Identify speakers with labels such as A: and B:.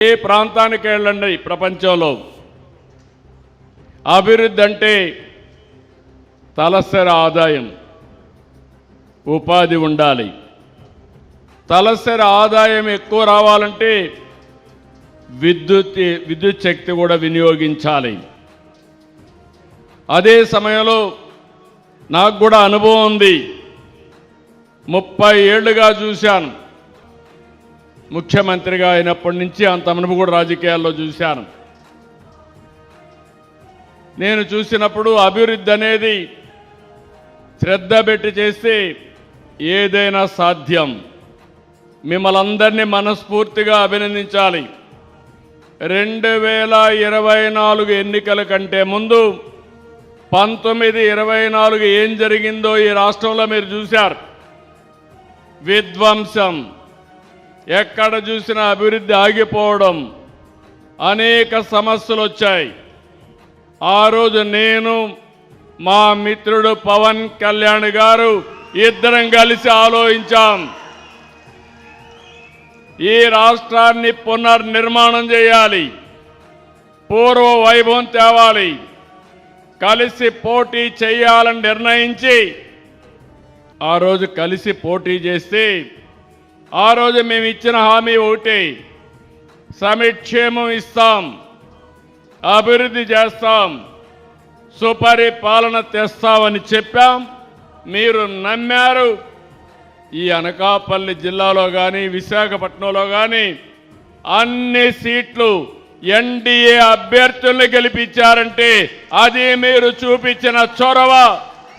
A: ఏ ప్రాంతానికి వెళ్ళండి ప్రపంచంలో అభివృద్ధి అంటే తలసరి ఆదాయం, ఉపాధి ఉండాలి. తలసరి ఆదాయం ఎక్కువ రావాలంటే విద్యుత్ శక్తి కూడా వినియోగించాలి. అదే సమయంలో నాకు కూడా అనుభవం ఉంది. 30 ఏళ్లుగా చూశాను. ముఖ్యమంత్రిగా అయినప్పటి నుంచి అంత అనుభవం కూడా రాజకీయాల్లో చూశాను. నేను చూసినప్పుడు అభివృద్ధి అనేది శ్రద్ధ పెట్టి చేస్తే ఏదైనా సాధ్యం. మిమ్మల్ని అందరినీ మనస్ఫూర్తిగా అభినందించాలి. 2024 ఎన్నికల కంటే ముందు 1924 ఏం జరిగిందో ఈ రాష్ట్రంలో మీరు చూశారు. విధ్వంసం, ఎక్కడ చూసినా అభివృద్ధి ఆగిపోవడం, అనేక సమస్యలు వచ్చాయి. ఆ రోజు నేను మా మిత్రుడు పవన్ కళ్యాణ్ గారు ఇద్దరం కలిసి ఆలోచించాం. ఈ రాష్ట్రాన్ని పునర్నిర్మాణం చేయాలి, పూర్వ వైభవం తేవాలి, కలిసి పోటీ చేయాలని నిర్ణయించి ఆ రోజు కలిసి పోటీ చేస్తే ఆ రోజు మేము ఇచ్చిన హామీ ఒకటే, సంక్షేమం ఇస్తాం, అభివృద్ధి చేస్తాం, సుపరిపాలన తెస్తామని చెప్పాం. మీరు నమ్మారు. ఈ అనకాపల్లి జిల్లాలో కానీ విశాఖపట్నంలో కానీ అన్ని సీట్లు ఎన్డీఏ అభ్యర్థుల్ని గెలిపించారంటే అది మీరు చూపించిన చొరవ.